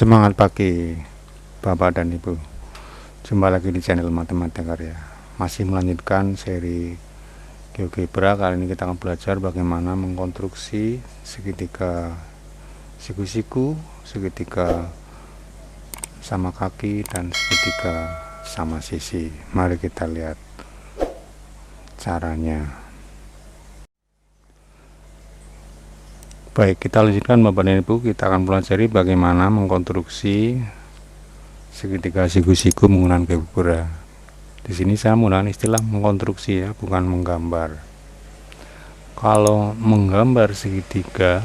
Semangat pagi Bapak dan Ibu. Jumpa lagi di channel Matematika Karya. Masih melanjutkan seri GeoGebra. Kali ini kita akan belajar bagaimana mengkonstruksi segitiga siku-siku, segitiga sama kaki, dan segitiga sama sisi. Mari kita lihat caranya. Baik, kita lanjutkan Bapak dan Ibu. Kita akan pelajari bagaimana mengkonstruksi segitiga siku-siku menggunakan GeoGebra. Di sini saya menggunakan istilah mengkonstruksi ya, bukan menggambar. Kalau menggambar segitiga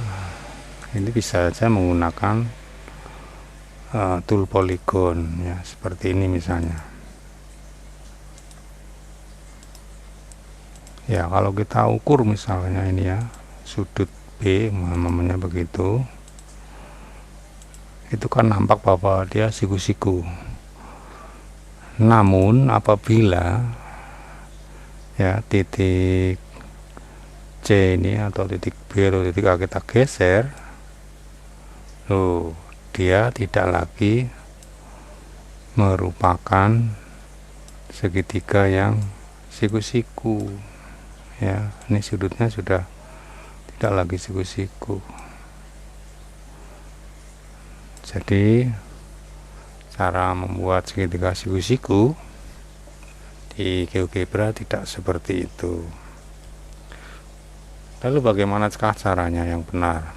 ini bisa saja menggunakan tool polygon ya, seperti ini misalnya. Ya, kalau kita ukur misalnya ini ya, sudut B namanya begitu, itu kan nampak bahwa dia siku-siku. Namun apabila ya titik C ini atau titik B atau titik A kita geser, dia tidak lagi merupakan segitiga yang siku-siku ya. Ini sudutnya sudah tidak lagi siku-siku. Jadi cara membuat segitiga siku-siku di GeoGebra tidak seperti itu. Lalu bagaimana caranya yang benar?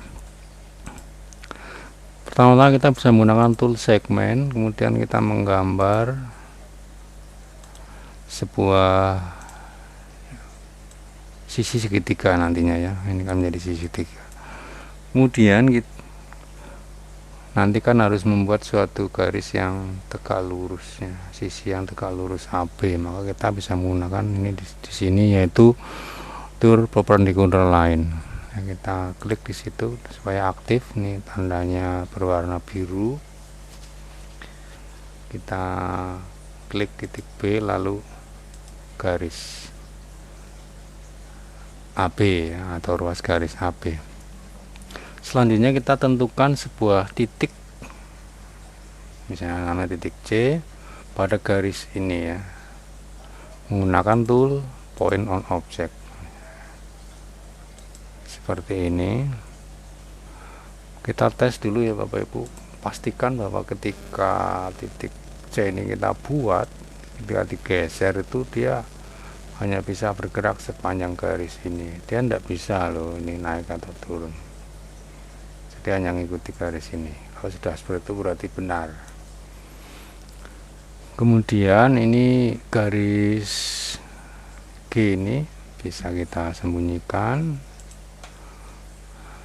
Pertama-tama kita bisa menggunakan tool segmen, kemudian kita menggambar sebuah sisi segitiga nantinya ya. Ini kan menjadi sisi segitiga. Kemudian kita nanti kan harus membuat suatu garis yang tegak lurus ya, sisi yang tegak lurus AB. Maka kita bisa menggunakan ini di sini, yaitu tool perpendicular line ya. Kita klik di situ supaya aktif. Ini tandanya berwarna biru. Kita klik titik B lalu garis AB ya, atau ruas garis AB. Selanjutnya kita tentukan sebuah titik, misalnya nama titik C pada garis ini ya, menggunakan tool point on object seperti ini. Kita tes dulu ya Bapak Ibu, pastikan bahwa ketika titik C ini kita buat, ketika digeser itu dia hanya bisa bergerak sepanjang garis ini, dia tidak bisa loh ini naik atau turun. Dia hanya mengikuti garis ini. Kalau sudah seperti itu berarti benar. Kemudian ini garis G ini bisa kita sembunyikan,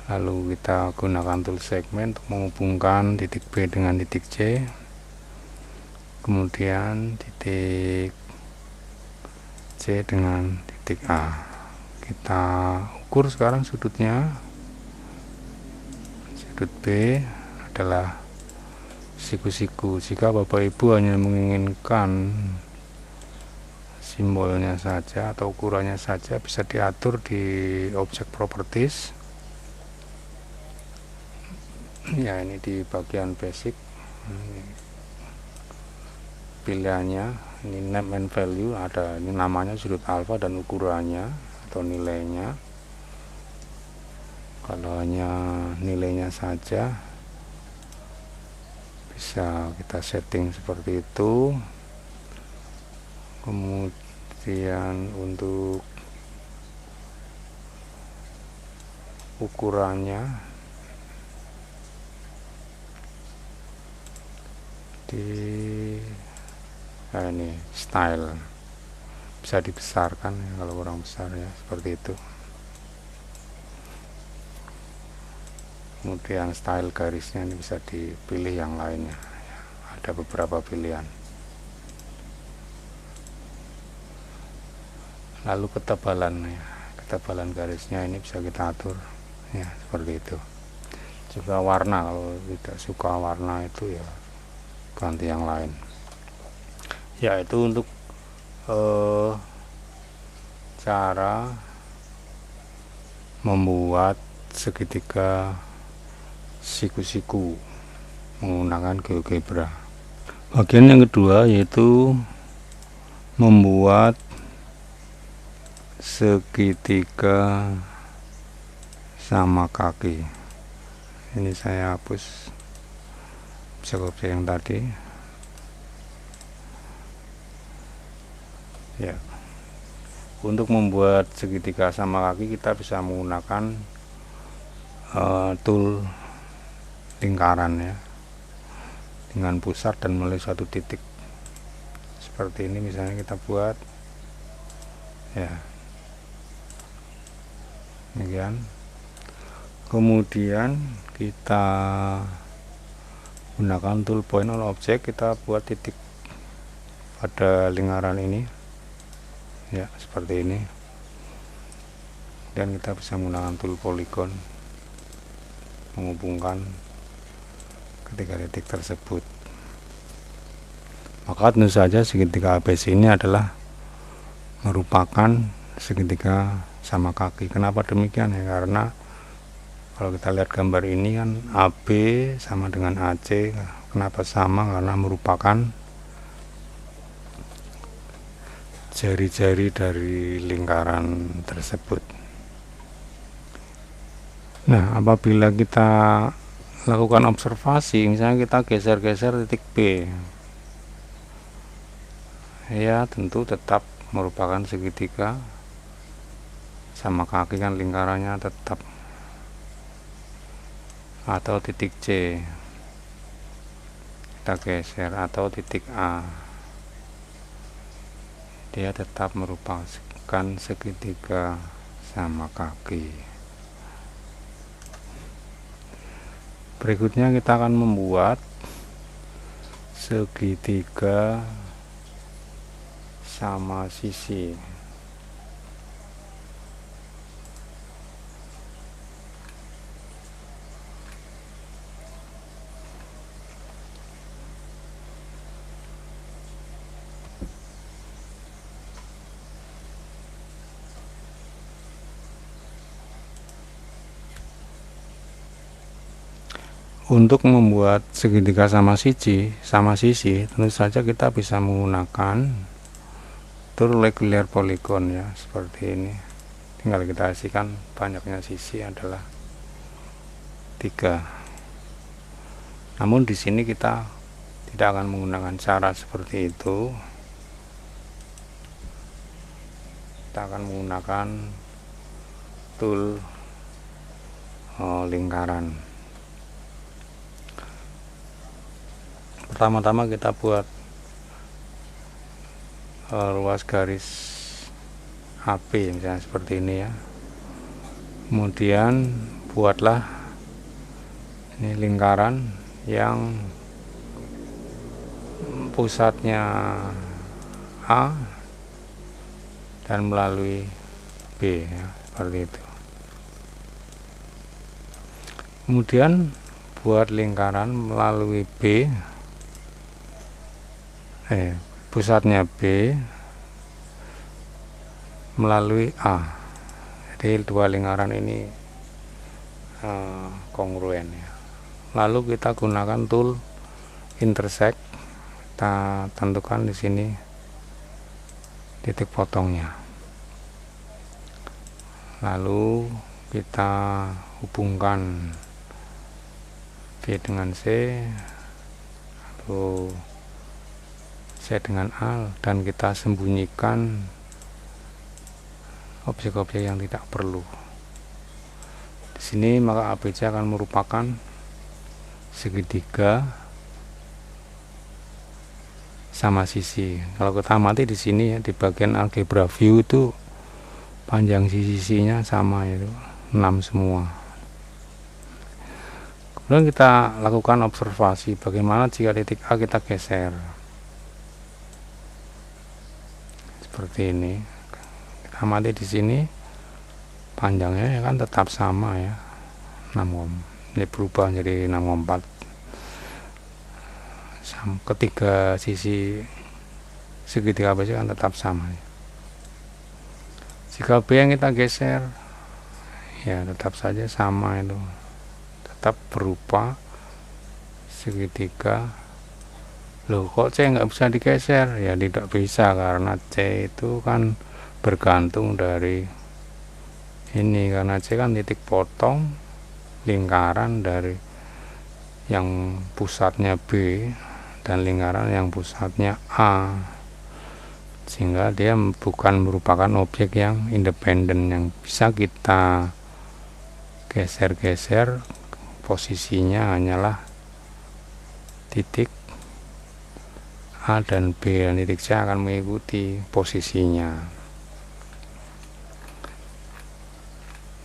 lalu kita gunakan tool segmen untuk menghubungkan titik B dengan titik C, kemudian titik C dengan titik A. Kita ukur sekarang sudutnya. Sudut B adalah siku-siku. Jika Bapak Ibu hanya menginginkan simbolnya saja atau ukurannya saja, bisa diatur di object properties ya. Ini di bagian basic, ini pilihannya, ini name and value, ada ini namanya sudut alfa dan ukurannya atau nilainya. Kalau hanya nilainya saja bisa kita setting seperti itu. Kemudian untuk ukurannya ini style, bisa dibesarkan ya, kalau kurang besar ya, seperti itu. Kemudian style garisnya ini bisa dipilih yang lainnya ya, ada beberapa pilihan. Lalu ketebalan ya, ketebalan garisnya ini bisa kita atur ya, seperti itu. Juga warna, kalau tidak suka warna itu ya ganti yang lain. Ya, itu untuk cara membuat segitiga siku-siku menggunakan GeoGebra. Bagian yang kedua yaitu membuat segitiga sama kaki. Ini saya hapus objek-objek yang tadi ya. Untuk membuat segitiga sama kaki kita bisa menggunakan tool lingkaran ya, dengan pusat dan melalui satu titik seperti ini. Misalnya kita buat ya demikian, kemudian kita gunakan tool point on object, kita buat titik pada lingkaran ini ya seperti ini, dan kita bisa menggunakan tool polygon menghubungkan ketiga titik tersebut. Maka tentu saja segitiga ABC ini adalah merupakan segitiga sama kaki. Kenapa demikian ya? Karena kalau kita lihat gambar ini kan AB sama dengan AC. Kenapa sama? Karena merupakan jari-jari dari lingkaran tersebut. Nah, apabila kita lakukan observasi, misalnya kita geser-geser titik B, ya tentu tetap merupakan segitiga sama kaki, kan lingkarannya tetap. Atau titik C kita geser, atau titik A, dia tetap merupakan segitiga sama kaki. Berikutnya kita akan membuat segitiga sama sisi. Untuk membuat segitiga sama sisi, tentu saja kita bisa menggunakan tool regular polygon ya, seperti ini. Tinggal kita hasilkan banyaknya sisi adalah 3. Namun di sini kita tidak akan menggunakan cara seperti itu. Kita akan menggunakan tool lingkaran. Pertama-tama kita buat ruas garis AP misalnya seperti ini ya. Kemudian buatlah ini lingkaran yang pusatnya A dan melalui B ya, seperti itu. Kemudian buat lingkaran melalui B, pusatnya B melalui A. Jadi dua lingkaran ini kongruen ya. Lalu kita gunakan tool intersect, kita tentukan di sini titik potongnya. Lalu kita hubungkan B dengan C atau C dengan A, dan kita sembunyikan objek-objek yang tidak perlu. Di sini maka ABC akan merupakan segitiga sama sisi. Kalau kita amati di sini ya, di bagian algebra view itu panjang sisi-sisinya sama, yaitu 6 semua. Kemudian kita lakukan observasi bagaimana jika titik A kita geser seperti ini. Kita amati di sini panjangnya ya kan tetap sama ya, 6 ini berubah jadi 6,4. Ketiga sisi segitiga ABC kan tetap sama ya. Jika B yang kita geser ya tetap saja sama, itu tetap berupa segitiga. Loh, kok C nggak bisa digeser? Ya tidak bisa, karena C itu kan bergantung dari ini, karena C kan titik potong lingkaran dari yang pusatnya B dan lingkaran yang pusatnya A, sehingga dia bukan merupakan objek yang independen yang bisa kita geser-geser. Posisinya hanyalah titik A dan B, dan titik C akan mengikuti posisinya.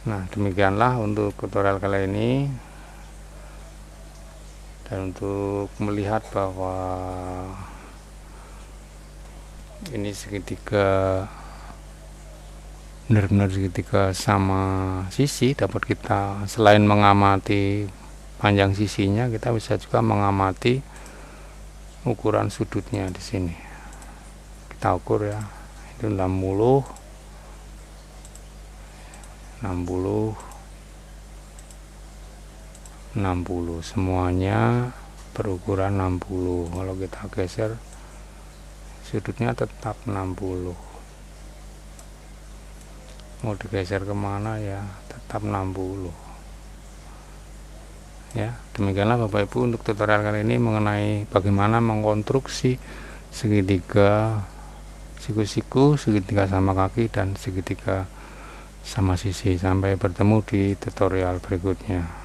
Nah, demikianlah untuk tutorial kali ini. Dan untuk melihat bahwa ini segitiga benar-benar segitiga sama sisi, dapat kita selain mengamati panjang sisinya, kita bisa juga mengamati ukuran sudutnya. Di sini kita ukur ya, itu 60 semuanya berukuran 60. Kalau kita geser sudutnya tetap 60, mau digeser kemana ya tetap 60 ya. Demikianlah Bapak Ibu untuk tutorial kali ini mengenai bagaimana mengkonstruksi segitiga siku-siku, segitiga sama kaki, dan segitiga sama sisi. Sampai bertemu di tutorial berikutnya.